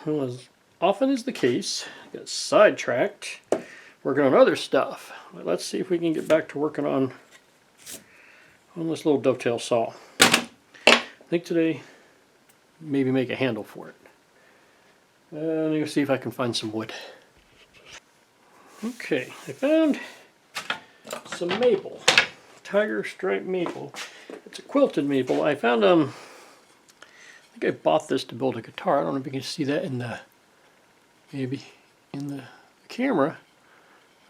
well, as often is the case, I got sidetracked working on other stuff. But let's see if we can get back to working on this little dovetail saw. I think today, maybe make a handle for it. Let me see if I can find some wood. Okay, I found some maple, tiger stripe maple. It's a quilted maple. I found I think I bought this to build a guitar. I don't know if you can see that in the camera.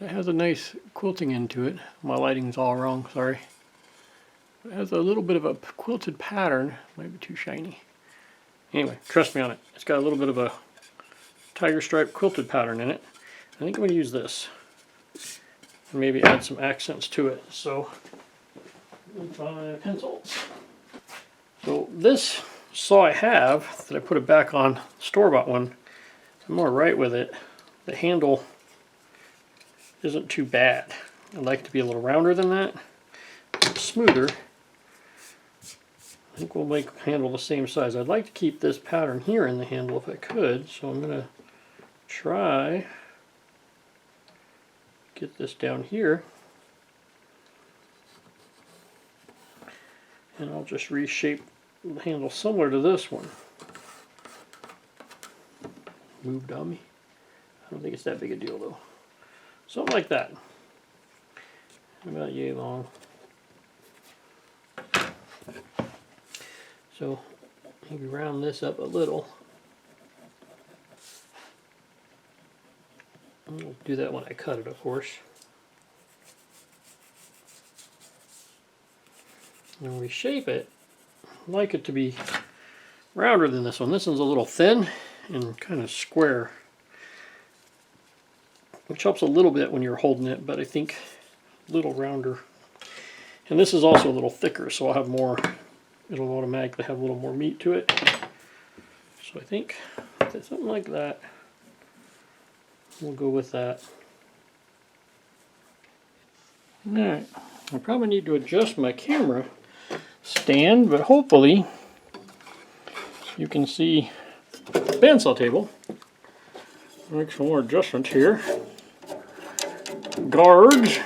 It has a nice quilting into it. My lighting's all wrong, sorry. It has a little bit of a quilted pattern. Might be too shiny. Anyway, trust me on it. It's got a little bit of a tiger stripe quilted pattern in it. I think I'm going to use this and maybe add some accents to it. So, with my pencils. So this saw I have that I put it back on store-bought one. I'm more right with it. The handle isn't too bad. I'd like it to be a little rounder than that, smoother. I think we'll make the handle the same size. I'd like to keep this pattern here in the handle if I could, so I'm going to try get this down here, and I'll just reshape the handle similar to this one. Moved on me. I don't think it's that big a deal though. Something like that. About yay long. So maybe round this up a little. I'll do that when I cut it, of course. And reshape it. I like it to be rounder than this one. This one's a little thin and kind of square, which helps a little bit when you're holding it, but I think a little rounder. And this is also a little thicker, so I'll have more, it'll automatically have a little more meat to it. So I think something like that. We'll go with that. Alright, I probably need to adjust my camera stand, but hopefully you can see the bandsaw table. Make some more adjustments here. Guards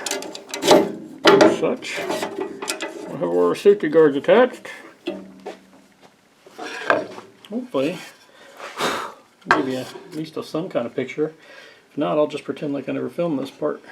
and such. We'll have our safety guards attached. Hopefully, give you at least some kind of picture. If not, I'll just pretend like I never filmed this part.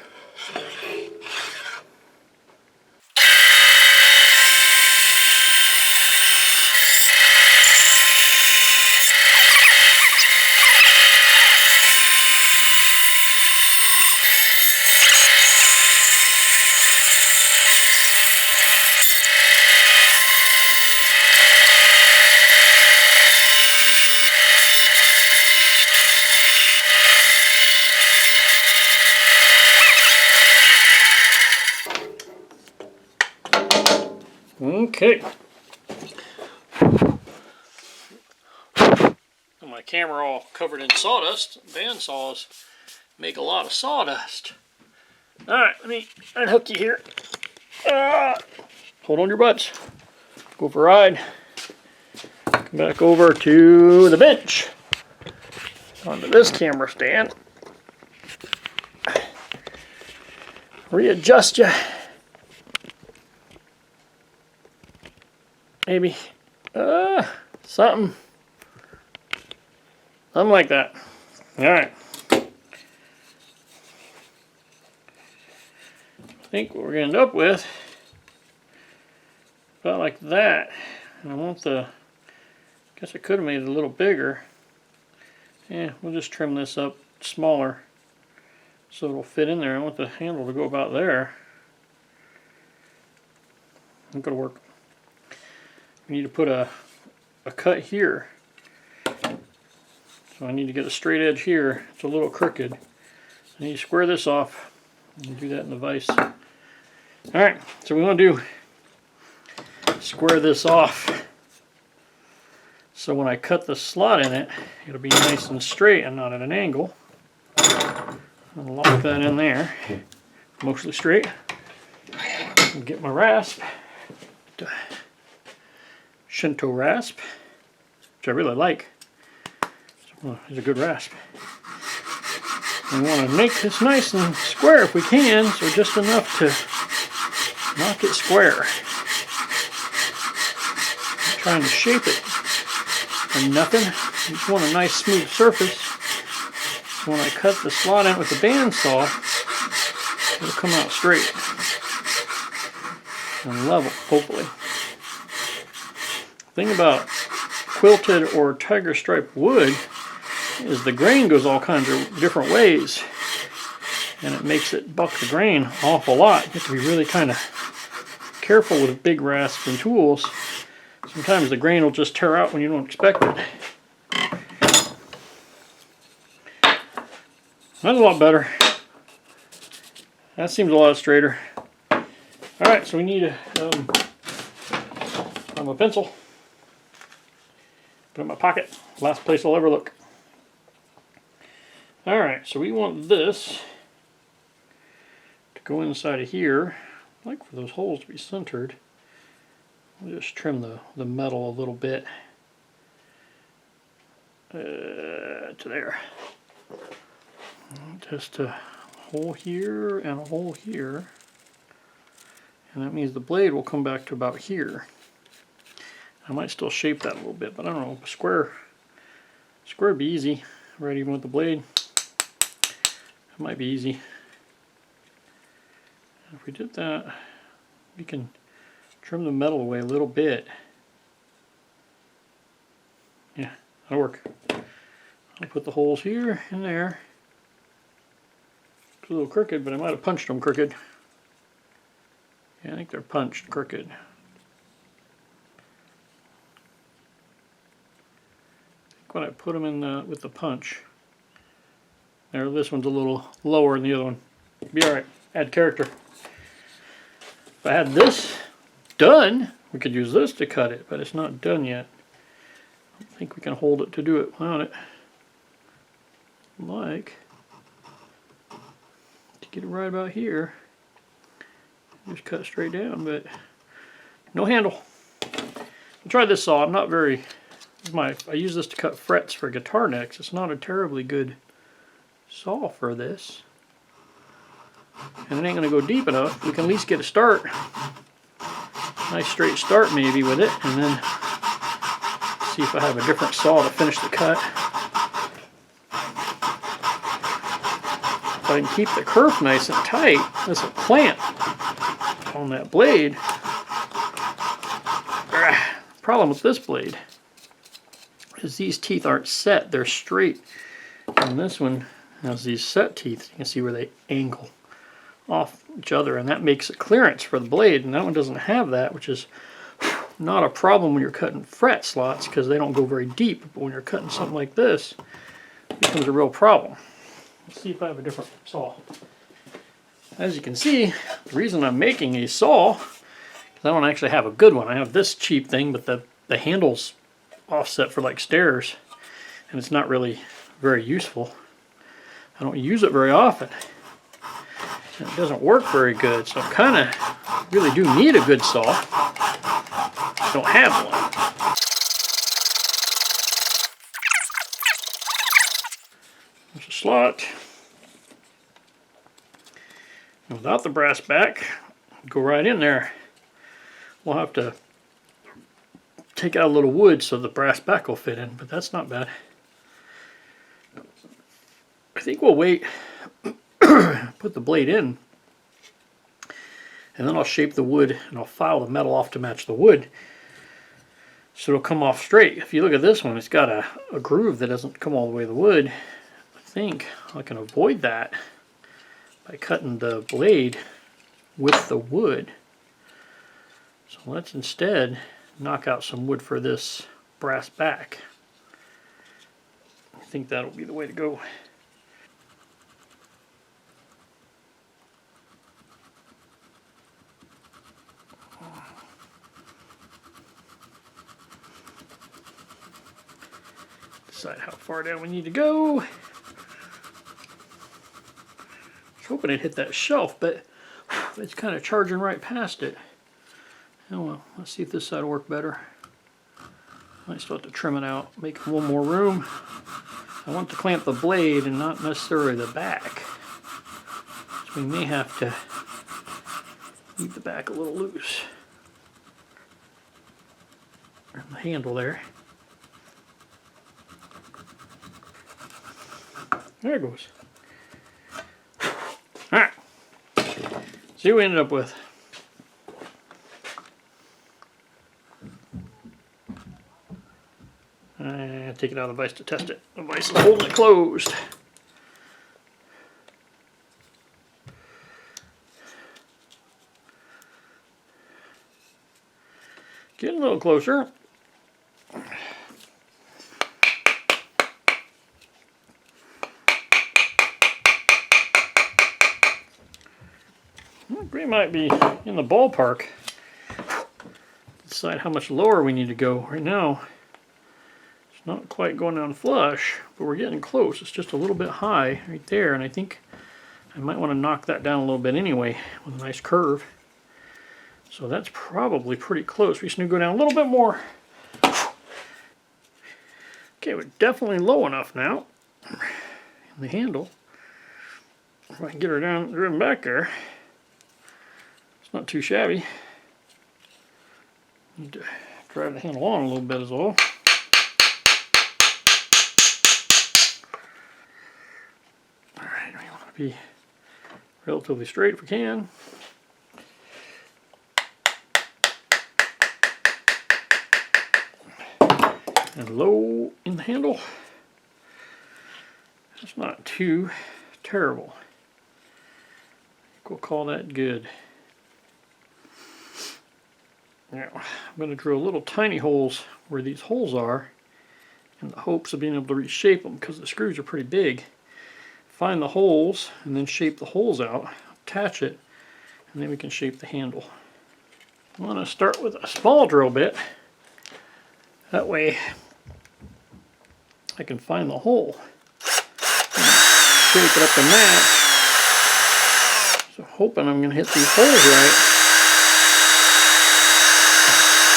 Okay. My camera all covered in sawdust. Bandsaws make a lot of sawdust. Alright, let me unhook you here. Hold on your butts. Go for a ride. Come back over to the bench. Onto this camera stand. Readjust you. Maybe something like that. Alright. I think what we're going to end up with about like that. And I want guess I could have made it a little bigger. Yeah, we'll just trim this up smaller so it'll fit in there. I want the handle to go about there. Ain't gonna work. We need to put a cut here. So I need to get a straight edge here. It's a little crooked. I need to square this off and do that in the vise. Alright, so we want to do square this off. So when I cut the slot in it, it'll be nice and straight and not at an angle. I'll lock that in there, mostly straight. I'll get my rasp. Shinto rasp, which I really like. So Oh, here's a good rasp. We want to make this nice and square if we can, so just enough to knock it square. Not trying to shape it or nothing. You just want a nice smooth surface. So when I cut the slot out with the bandsaw, it'll come out straight and level, hopefully. The thing about quilted or tiger stripe wood is the grain goes all kinds of different ways, and it makes it buck the grain an awful lot. You have to be really kind of careful with big rasps and tools. Sometimes the grain will just tear out when you don't expect it. That's a lot better. That seems a lot straighter. Alright, so we need a pencil. Put it in my pocket. Last place I'll ever look. Alright, so we want this to go inside of here. I'd like for those holes to be centered. We'll just trim the metal a little bit to there. Just a hole here and a hole here. And that means the blade will come back to about here. I might still shape that a little bit, but I don't know. Square would be easy, right? Even with the blade, it might be easy. If we did that, we can trim the metal away a little bit. Yeah, that'll work. I'll put the holes here and there. It's a little crooked, but I might have punched them crooked. Yeah, I think they're punched crooked. I think when I put them in with the punch, there, this one's a little lower than the other one. Be alright, add character. If I had this done, we could use this to cut it, but it's not done yet. I don't think we can hold it to do it without it. Like, to get it right about here. Just cut straight down, but no handle. I'll try this saw. I'm not very. I use this to cut frets for guitar necks. It's not a terribly good saw for this, and it ain't going to go deep enough. We can at least get a start, nice straight start maybe with it, and then see if I have a different saw to finish the cut. If I can keep the kerf nice and tight, this will clamp on that blade. Problem with this blade is these teeth aren't set, they're straight. And this one has these set teeth. You can see where they angle off each other, and that makes a clearance for the blade, and that one doesn't have that, which is not a problem when you're cutting fret slots because they don't go very deep, but when you're cutting something like this, it becomes a real problem. Let's see if I have a different saw. As you can see, the reason I'm making a saw is I don't actually have a good one. I have this cheap thing, but the handle's offset for like stairs, and it's not really very useful. I don't use it very often. And it doesn't work very good, so I kind of really do need a good saw. I don't have one. There's a slot. And without the brass back, go right in there. We'll have to take out a little wood so the brass back will fit in, but that's not bad. I think we'll wait, put the blade in, and then I'll shape the wood and I'll file the metal off to match the wood so it'll come off straight. If you look at this one, it's got a groove that doesn't come all the way to the wood. I think I can avoid that by cutting the blade with the wood. So let's instead knock out some wood for this brass back. I think that'll be the way to go. Decide how far down we need to go. I was hoping it hit that shelf, but it's kind of charging right past it. Oh well, let's see if this side will work better. I still have to trim it out, make one more room. I want to clamp the blade and not necessarily the back. So we may have to leave the back a little loose. And the handle there. There it goes. Alright. See what we ended up with. Take it out of the vise to test it. The vise is holding it closed. Getting a little closer. We might be in the ballpark. Decide how much lower we need to go. Right now, it's not quite going down flush, but we're getting close. It's just a little bit high right there, and I think I might want to knock that down a little bit anyway with a nice curve. So that's probably pretty close. We just need to go down a little bit more. Okay, we're definitely low enough now. The handle, if I can get her down, driven back there, it's not too shabby. Need to drive the handle on a little bit as well. Alright, we want to be relatively straight if we can. And low in the handle. That's not too terrible. I think we'll call that good. Now, I'm going to drill little tiny holes where these holes are in the hopes of being able to reshape them because the screws are pretty big. Find the holes and then shape the holes out, attach it, and then we can shape the handle. I'm going to start with a small drill bit. That way I can find the hole. Shape it up to match. So hoping I'm going to hit these holes right.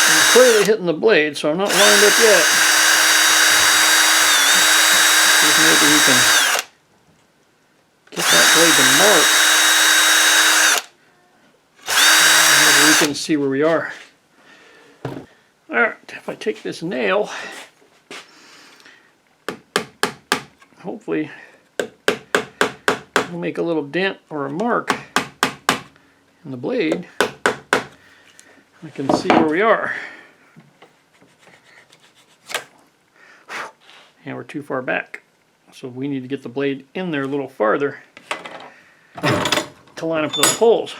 I'm clearly hitting the blade, so I'm not lined up yet. Just maybe we can get that blade to mark. Maybe we can see where we are. Alright, if I take this nail, hopefully we'll make a little dent or a mark in the blade. I can see where we are. And we're too far back. So we need to get the blade in there a little farther to line up those holes.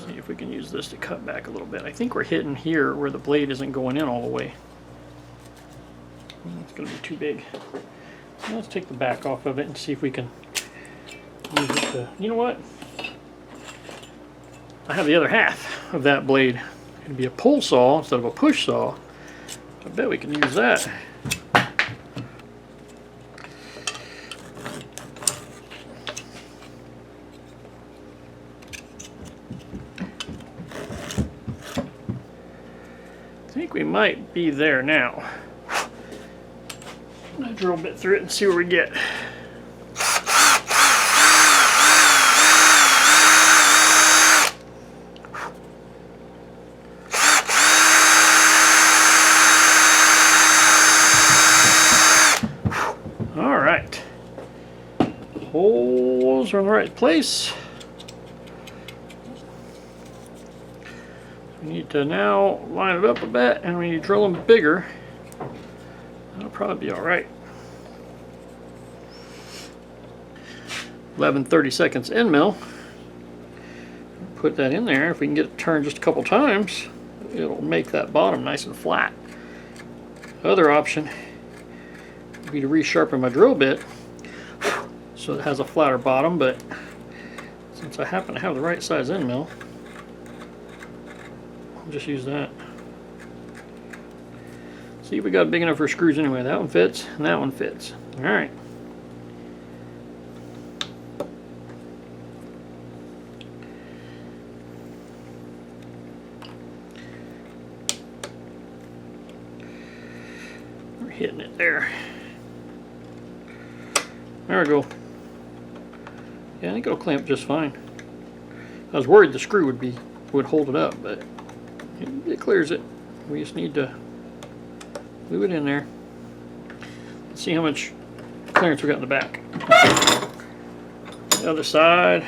See if we can use this to cut back a little bit. I think we're hitting here where the blade isn't going in all the way. It's going to be too big. Let's take the back off of it and see if we can use it to, you know what? I have the other half of that blade. It'd be a pull saw instead of a push saw. I bet we can use that. I think we might be there now. I'm gonna drill a bit through it and see where we get. Alright. Holes are in the right place. We need to now line it up a bit and we need to drill them bigger. That'll probably be alright. 11/30 seconds end mill. Put that in there. If we can get it turned just a couple times, it'll make that bottom nice and flat. Other option would be to resharpen my drill bit so it has a flatter bottom, but since I happen to have the right size end mill, I'll just use that. See if we got it big enough for screws anyway. That one fits and that one fits. Alright. hitting it there. There we go. Yeah, I think it'll clamp just fine. I was worried the screw would hold it up, but it clears it. We just need to glue it in there. Let's see how much clearance we got in the back. The other side,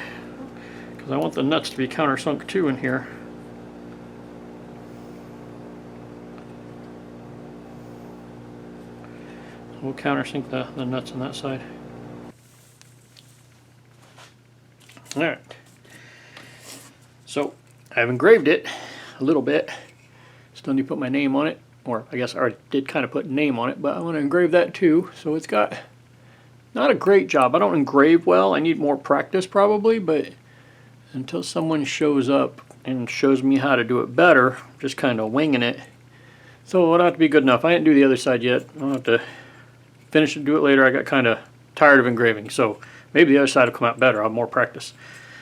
because I want the nuts to be countersunk too in here. We'll countersink the nuts on that side. Alright. So I've engraved it a little bit. Still need to put my name on it. Or I guess I already did kind of put name on it, but I want to engrave that too. So it's got not a great job. I don't engrave well. I need more practice probably, but until someone shows up and shows me how to do it better, I'm just kind of winging it. So it'll have to be good enough. I didn't do the other side yet. I'll have to finish and do it later. I got kind of tired of engraving, so maybe the other side will come out better. I'll have more practice.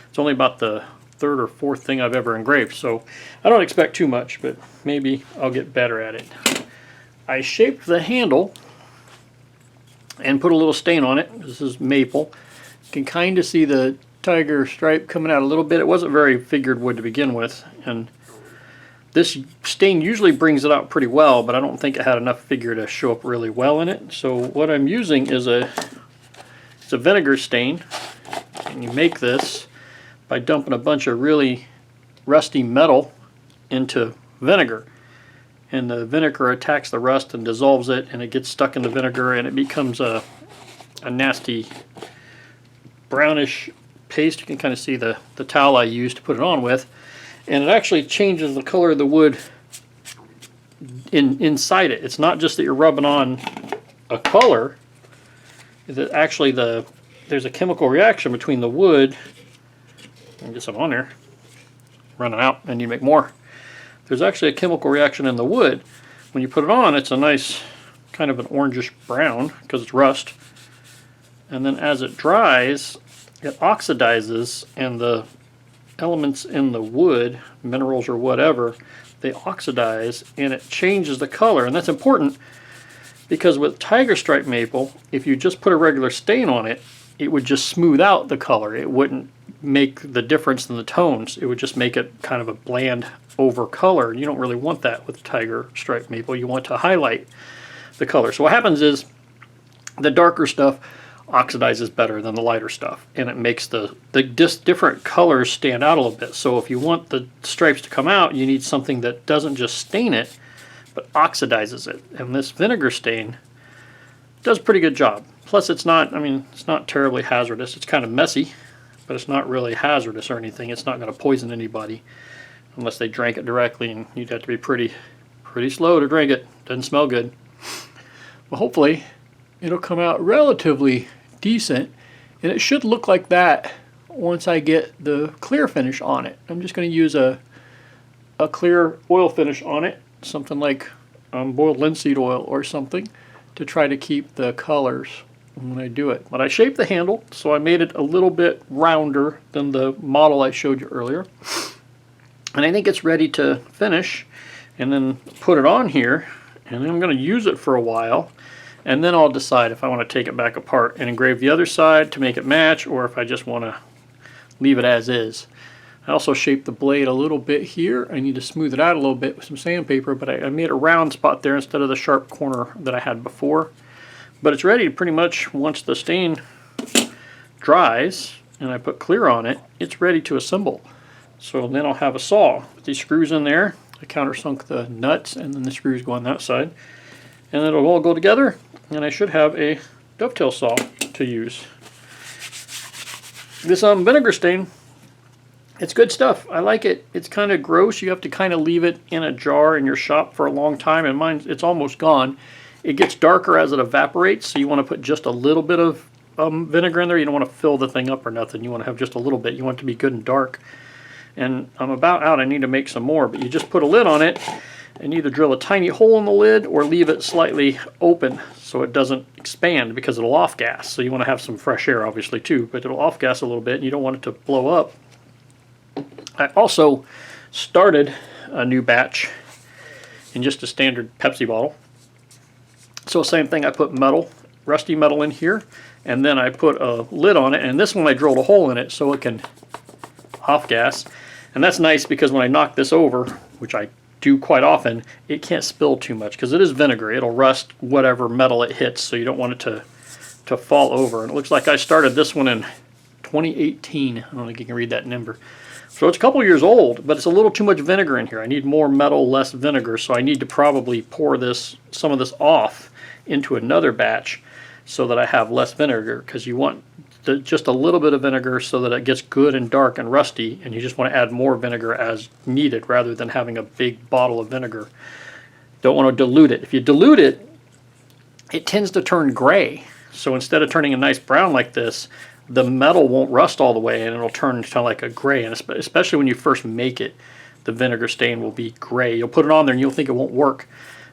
It's only about the third or fourth thing I've ever engraved, so I don't expect too much, but maybe I'll get better at it. I shaped the handle and put a little stain on it. This is maple. You can kind of see the tiger stripe coming out a little bit. It wasn't very figured wood to begin with, and this stain usually brings it out pretty well, but I don't think it had enough figure to show up really well in it. So what I'm using is it's a vinegar stain, and you make this by dumping a bunch of really rusty metal into vinegar. And the vinegar attacks the rust and dissolves it, and it gets stuck in the vinegar, and it becomes a nasty brownish paste. You can kind of see the towel I used to put it on with, and it actually changes the color of the wood inside it. It's not just that you're rubbing on a color, that actually there's a chemical reaction between the wood. Let me get some on there. Running out, I need to make more. There's actually a chemical reaction in the wood. When you put it on, it's a nice kind of an orangish brown because it's rust. And then as it dries, it oxidizes, and the elements in the wood, minerals or whatever, they oxidize and it changes the color. And that's important because with tiger stripe maple, if you just put a regular stain on it, it would just smooth out the color. It wouldn't make the difference in the tones. It would just make it kind of a bland over color. You don't really want that with tiger stripe maple. You want to highlight the color. So what happens is the darker stuff oxidizes better than the lighter stuff, and it makes the different colors stand out a little bit. So if you want the stripes to come out, you need something that doesn't just stain it but oxidizes it, and this vinegar stain does a pretty good job. Plus it's not, I mean, it's not terribly hazardous. It's kind of messy, but it's not really hazardous or anything. It's not going to poison anybody unless they drank it directly, and you'd have to be pretty slow to drink it. Doesn't smell good. Well, hopefully it'll come out relatively decent, and it should look like that once I get the clear finish on it. I'm just going to use a clear oil finish on it, something like boiled linseed oil or something, to try to keep the colors when I do it. But I shaped the handle, so I made it a little bit rounder than the model I showed you earlier. And I think it's ready to finish, and then put it on here, and then I'm going to use it for a while, and then I'll decide if I want to take it back apart and engrave the other side to make it match, or if I just want to leave it as is. I also shaped the blade a little bit here. I need to smooth it out a little bit with some sandpaper, but I made a round spot there instead of the sharp corner that I had before. But it's ready pretty much once the stain dries and I put clear on it, it's ready to assemble. So then I'll have a saw with these screws in there. I countersunk the nuts, and then the screws go on that side. And it'll all go together, and I should have a dovetail saw to use. This vinegar stain, it's good stuff. I like it. It's kind of gross. You have to kind of leave it in a jar in your shop for a long time, and mine, it's almost gone. It gets darker as it evaporates, so you want to put just a little bit of vinegar in there. You don't want to fill the thing up or nothing. You want to have just a little bit. You want it to be good and dark. And I'm about out. I need to make some more, but you just put a lid on it and either drill a tiny hole in the lid or leave it slightly open so it doesn't expand, because it'll off gas. So you want to have some fresh air obviously too, but it'll off gas a little bit and you don't want it to blow up. I also started a new batch in just a standard Pepsi bottle, So same thing, I put metal, rusty metal in here, and then I put a lid on it, and this one I drilled a hole in it so it can off gas. And that's nice because when I knock this over, which I do quite often, it can't spill too much because it is vinegar. It'll rust whatever metal it hits, so you don't want it to fall over. And it looks like I started this one in 2018. I don't think you can read that number. So it's a couple years old, but it's a little too much vinegar in here. I need more metal, less vinegar, so I need to probably pour some of this off into another batch so that I have less vinegar, because you want just a little bit of vinegar so that it gets good and dark and rusty, and you just want to add more vinegar as needed rather than having a big bottle of vinegar. Don't want to dilute it. If you dilute it, it tends to turn gray. So instead of turning a nice brown like this, the metal won't rust all the way and it'll turn kind of like a gray. And especially when you first make it, the vinegar stain will be gray. You'll put it on there and you'll think it won't work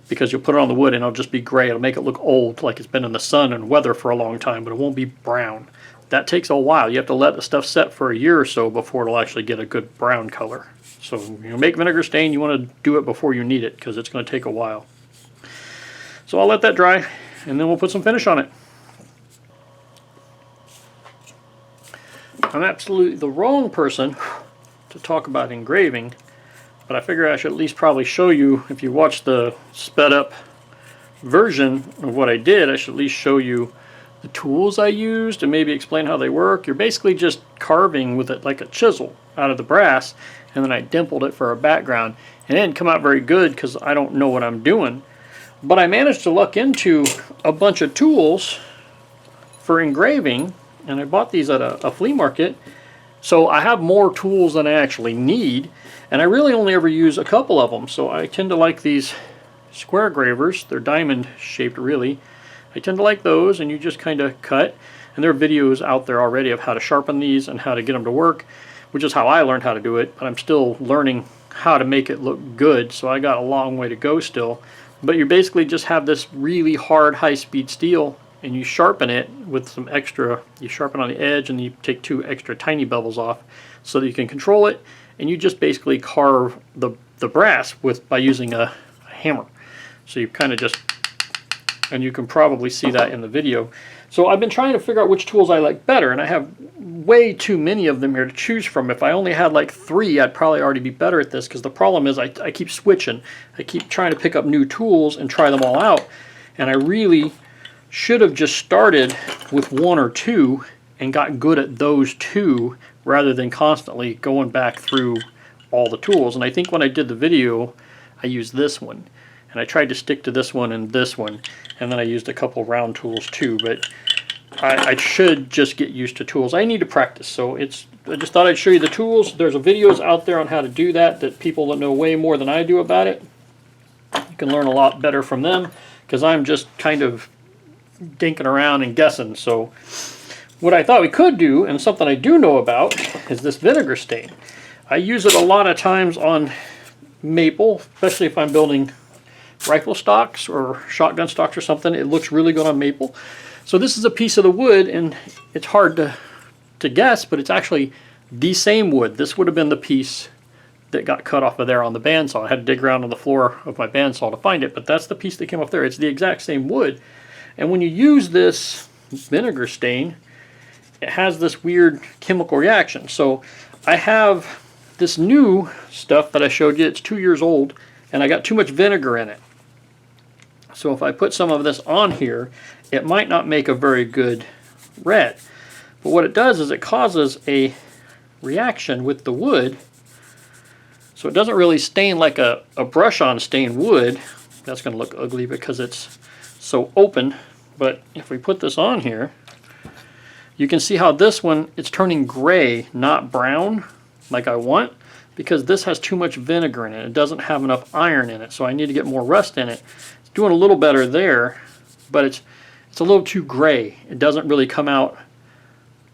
because you'll put it on the wood and it'll just be gray. It'll make it look old, like it's been in the sun and weather for a long time, but it won't be brown. That takes a while. You have to let the stuff set for a year or so before it'll actually get a good brown color. So when you make vinegar stain, you want to do it before you need it because it's going to take a while. So I'll let that dry and then we'll put some finish on it. I'm absolutely the wrong person to talk about engraving, but I figure I should at least probably show you, if you watch the sped up version of what I did, I should at least show you the tools I used and maybe explain how they work. You're basically just carving with it like a chisel out of the brass, and then I dimpled it for a background, and it didn't come out very good because I don't know what I'm doing. But I managed to luck into a bunch of tools for engraving, and I bought these at a flea market, so I have more tools than I actually need, and I really only ever use a couple of them. So I tend to like these square gravers. They're diamond shaped, really. I tend to like those, and you just kind of cut, and there are videos out there already of how to sharpen these and how to get them to work, which is how I learned how to do it, but I'm still learning how to make it look good, so I got a long way to go still. But you basically just have this really hard high-speed steel, and you sharpen it with some extra, you sharpen on the edge and you take 2 extra tiny bevels off so that you can control it, and you just basically carve the brass by using a hammer. So you kind of just, and you can probably see that in the video. So I've been trying to figure out which tools I like better, and I have way too many of them here to choose from. If I only had like 3, I'd probably already be better at this, because the problem is I keep switching. I keep trying to pick up new tools and try them all out, and I really should have just started with 1 or 2 and got good at those 2 rather than constantly going back through all the tools. And I think when I did the video, I used this one, and I tried to stick to this one and this one, and then I used a couple round tools too. But I should just get used to tools. I need to practice, so I just thought I'd show you the tools. There's videos out there on how to do that people that know way more than I do about it. You can learn a lot better from them, because I'm just kind of dinking around and guessing. So what I thought we could do, and something I do know about, is this vinegar stain. I use it a lot of times on maple, especially if I'm building rifle stocks or shotgun stocks or something. It looks really good on maple. So this is a piece of the wood, and it's hard to guess, but it's actually the same wood. This would have been the piece that got cut off of there on the bandsaw. I had to dig around on the floor of my bandsaw to find it, but that's the piece that came off there. It's the exact same wood. And when you use this vinegar stain, it has this weird chemical reaction. So I have this new stuff that I showed you. It's 2 years old, and I got too much vinegar in it. So if I put some of this on here, it might not make a very good red. But what it does is it causes a reaction with the wood. So it doesn't really stain like a brush-on stain would. That's going to look ugly because it's so open. But if we put this on here, you can see how this one, it's turning gray, not brown like I want, because this has too much vinegar in it. It doesn't have enough iron in it, so I need to get more rust in it. It's doing a little better there, but it's a little too gray. It doesn't really come out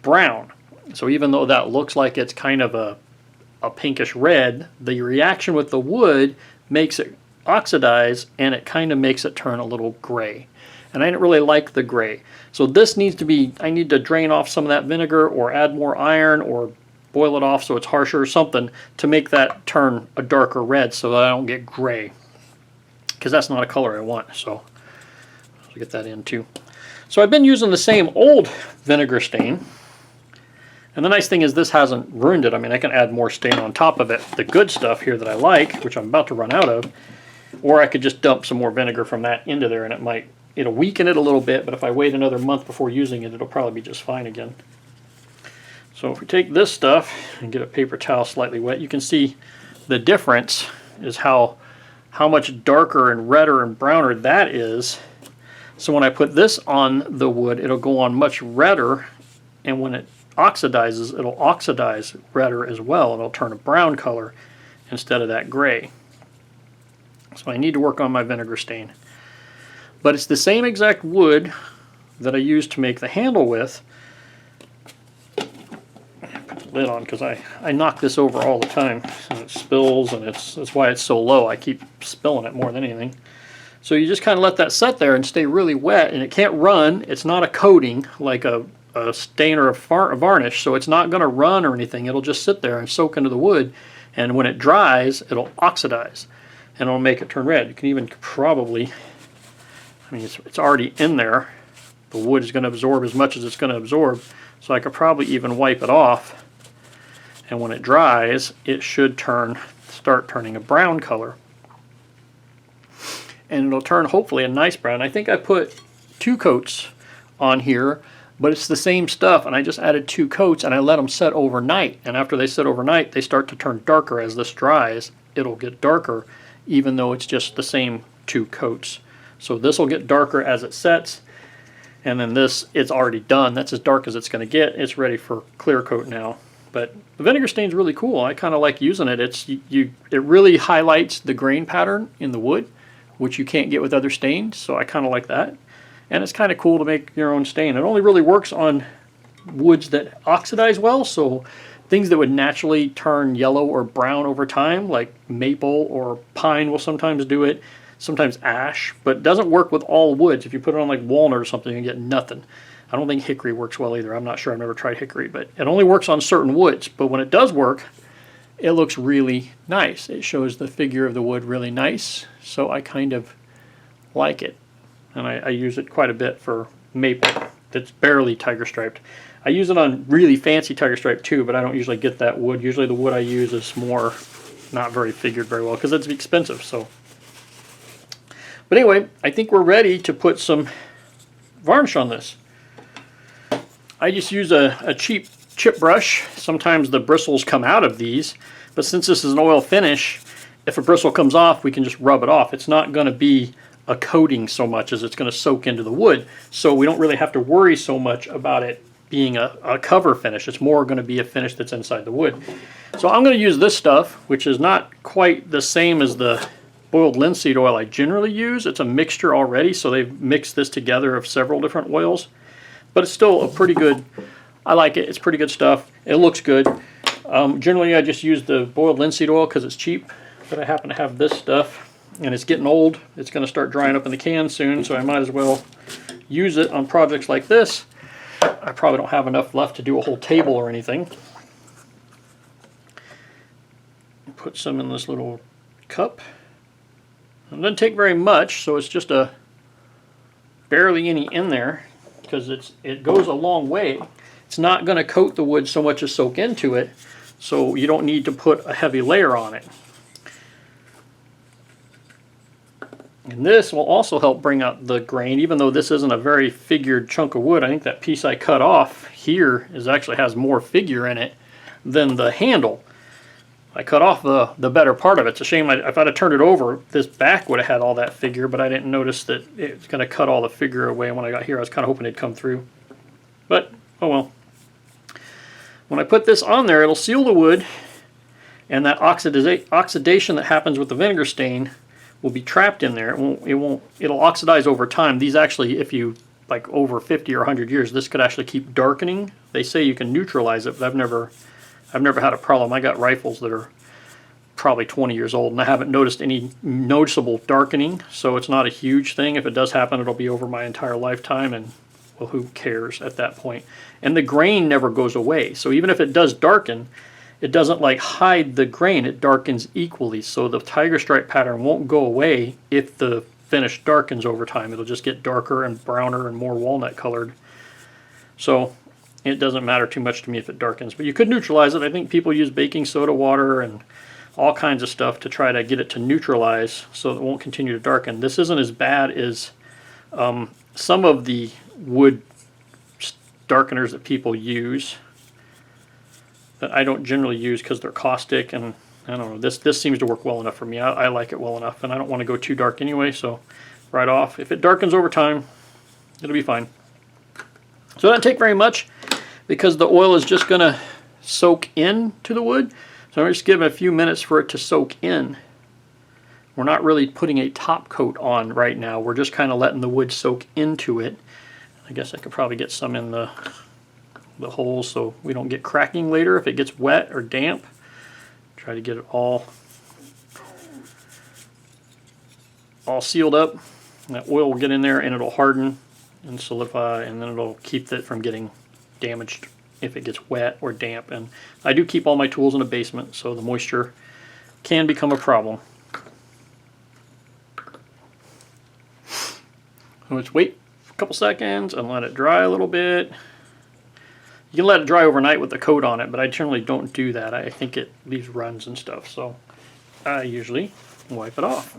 brown. So even though that looks like it's kind of a pinkish red, the reaction with the wood makes it oxidize, and it kind of makes it turn a little gray. And I didn't really like the gray. So this needs to be, I need to drain off some of that vinegar, or add more iron, or boil it off so it's harsher or something to make that turn a darker red so that I don't get gray, because that's not a color I want. So get that in too. So I've been using the same old vinegar stain. And the nice thing is this hasn't ruined it. I mean, I can add more stain on top of it. The good stuff here that I like, which I'm about to run out of, or I could just dump some more vinegar from that into there and it'll weaken it a little bit, but if I wait another month before using it, it'll probably be just fine again. So if we take this stuff and get a paper towel slightly wet, you can see the difference is how much darker and redder and browner that is. So when I put this on the wood, it'll go on much redder, and when it oxidizes, it'll oxidize redder as well. It'll turn a brown color instead of that gray. So I need to work on my vinegar stain. But it's the same exact wood that I used to make the handle with. Put the lid on because I knock this over all the time and it spills, and that's why it's so low. I keep spilling it more than anything. So you just kind of let that set there and stay really wet, and it can't run. It's not a coating like a stain or a varnish, so it's not going to run or anything. It'll just sit there and soak into the wood, and when it dries, it'll oxidize and it'll make it turn red. You can even probably, I mean, it's already in there. The wood is going to absorb as much as it's going to absorb, so I could probably even wipe it off, and when it dries, it should start turning a brown color. And it'll turn hopefully a nice brown. I think I put 2 coats on here, but it's the same stuff, and I just added 2 coats and I let them set overnight, and after they set overnight they start to turn darker. As this dries, it'll get darker even though it's just the same 2 coats. So this will get darker as it sets, and then this, it's already done. That's as dark as it's going to get. It's ready for clear coat now. But the vinegar stain's really cool. I kind of like using it. It really highlights the grain pattern in the wood, which you can't get with other stains, so I kind of like that. And it's kind of cool to make your own stain. It only really works on woods that oxidize well, so things that would naturally turn yellow or brown over time, like maple or pine will sometimes do it, sometimes ash, but it doesn't work with all woods. If you put it on like walnut or something, you get nothing. I don't think hickory works well either. I'm not sure. I've never tried hickory, but it only works on certain woods. But when it does work, it looks really nice. It shows the figure of the wood really nice, so I kind of like it. And I use it quite a bit for maple that's barely tiger striped. I use it on really fancy tiger stripe too, but I don't usually get that wood. Usually the wood I use is more not very figured very well because it's expensive. So, but anyway, I think we're ready to put some varnish on this. I just use a cheap chip brush. Sometimes the bristles come out of these, but since this is an oil finish, if a bristle comes off, we can just rub it off. It's not going to be a coating so much as it's going to soak into the wood, so we don't really have to worry so much about it being a cover finish. It's more going to be a finish that's inside the wood. So I'm going to use this stuff, which is not quite the same as the boiled linseed oil I generally use. It's a mixture already, so they've mixed this together of several different oils, but it's still a pretty good, I like it. It's pretty good stuff. It looks good. Generally I just use the boiled linseed oil because it's cheap, but I happen to have this stuff and it's getting old. It's going to start drying up in the can soon, so I might as well use it on projects like this. I probably don't have enough left to do a whole table or anything. Put some in this little cup. It doesn't take very much, so it's just barely any in there because it goes a long way. It's not going to coat the wood so much as soak into it, so you don't need to put a heavy layer on it. And this will also help bring out the grain, even though this isn't a very figured chunk of wood. I think that piece I cut off here actually has more figure in it than the handle. I cut off the better part of it. It's a shame. If I'd have turned it over, this back would have had all that figure, but I didn't notice that it's going to cut all the figure away when I got here. I was kind of hoping it'd come through. But, oh well. When I put this on there, it'll seal the wood, and that oxidation that happens with the vinegar stain will be trapped in there. It'll oxidize over time. These actually, if you, like over 50 or 100 years, this could actually keep darkening. They say you can neutralize it, but I've never had a problem. I got rifles that are probably 20 years old, and I haven't noticed any noticeable darkening, so it's not a huge thing. If it does happen, it'll be over my entire lifetime, and well, who cares at that point? And the grain never goes away, so even if it does darken, it doesn't like hide the grain. It darkens equally, so the tiger stripe pattern won't go away if the finish darkens over time. It'll just get darker and browner and more walnut colored. So it doesn't matter too much to me if it darkens. But you could neutralize it. I think people use baking soda water and all kinds of stuff to try to get it to neutralize so it won't continue to darken. This isn't as bad as some of the wood darkeners that people use that I don't generally use because they're caustic, and I don't know, this seems to work well enough for me. I like it well enough, and I don't want to go too dark anyway, so right off. If it darkens over time, it'll be fine. So it doesn't take very much because the oil is just going to soak into the wood. So I'm just giving a few minutes for it to soak in. We're not really putting a top coat on right now. We're just kind of letting the wood soak into it. I guess I could probably get some in the holes so we don't get cracking later if it gets wet or damp. Try to get it all sealed up. And that oil will get in there and it'll harden and solidify, and then it'll keep it from getting damaged if it gets wet or damp. And I do keep all my tools in the basement, so the moisture can become a problem. So let's wait a couple seconds and let it dry a little bit. You can let it dry overnight with the coat on it, but I generally don't do that. I think it leaves runs and stuff, so I usually wipe it off.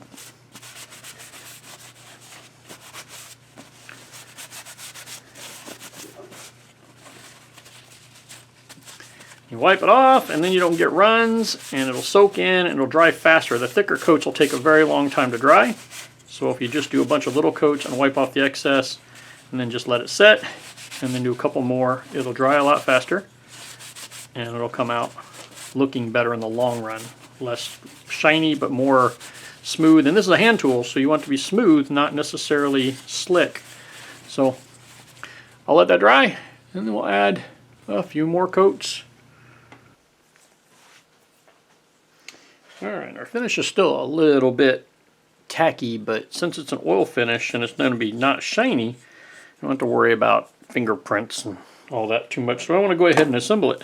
You wipe it off, and then you don't get runs, and it'll soak in, and it'll dry faster. The thicker coats will take a very long time to dry, so if you just do a bunch of little coats and wipe off the excess, and then just let it set, and then do a couple more, it'll dry a lot faster, and it'll come out looking better in the long run. Less shiny, but more smooth. And this is a hand tool, so you want it to be smooth, not necessarily slick. So I'll let that dry, and then we'll add a few more coats. Alright, our finish is still a little bit tacky, but since it's an oil finish and it's going to be not shiny, you don't have to worry about fingerprints and all that too much. So I want to go ahead and assemble it.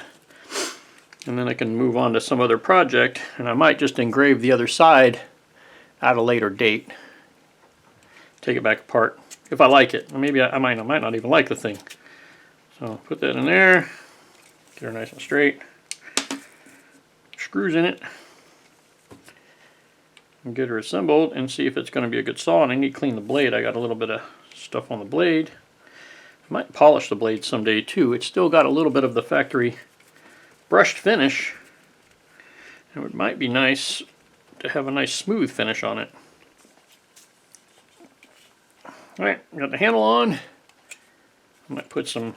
And then I can move on to some other project, and I might just engrave the other side at a later date. Take it back apart if I like it. Maybe I might not even like the thing. So put that in there, get her nice and straight. Screws in it. And get her assembled and see if it's going to be a good saw. And I need to clean the blade. I got a little bit of stuff on the blade. I might polish the blade someday too. It's still got a little bit of the factory brushed finish. And it might be nice to have a nice smooth finish on it. Alright, got the handle on. I might put some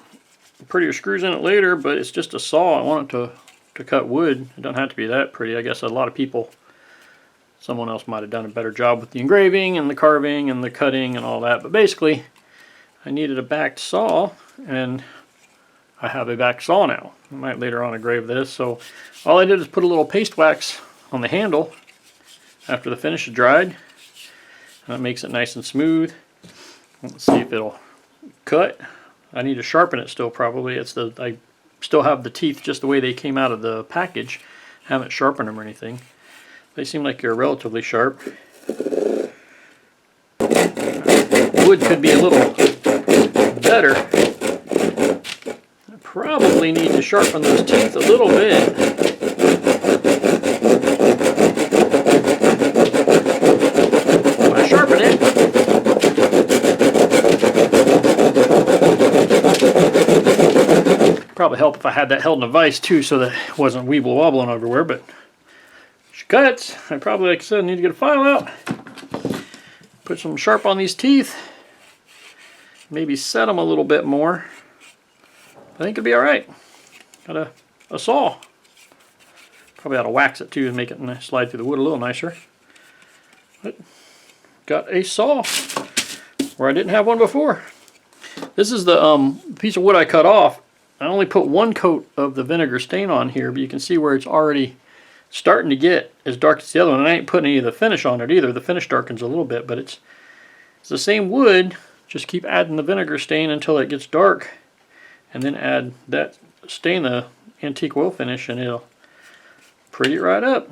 prettier screws in it later, but it's just a saw. I want it to cut wood. It doesn't have to be that pretty. I guess a lot of people, someone else might have done a better job with the engraving and the carving and the cutting and all that. But basically, I needed a backed saw, and I have a backed saw now. I might later on engrave this. So all I did is put a little paste wax on the handle after the finish is dried. And that makes it nice and smooth. Let's see if it'll cut. I need to sharpen it still probably. I still have the teeth just the way they came out of the package. Haven't sharpened them or anything. They seem like they're relatively sharp. Wood could be a little better. I probably need to sharpen those teeth a little bit. When I sharpen it, probably help if I had that held in a vise too, so that it wasn't weeble wobbling everywhere. But she cuts. I probably, like I said, need to get a file out, put some sharp on these teeth, maybe set them a little bit more. I think it'll be all right. Got a saw. Probably ought to wax it too and make it slide through the wood a little nicer. But got a saw where I didn't have one before. This is the piece of wood I cut off. I only put one coat of the vinegar stain on here, but you can see where it's already starting to get as dark as the other one. And I ain't putting any of the finish on it either. The finish darkens a little bit, but it's the same wood. Just keep adding the vinegar stain until it gets dark, and then add that stain, the antique oil finish, and it'll pretty it right up.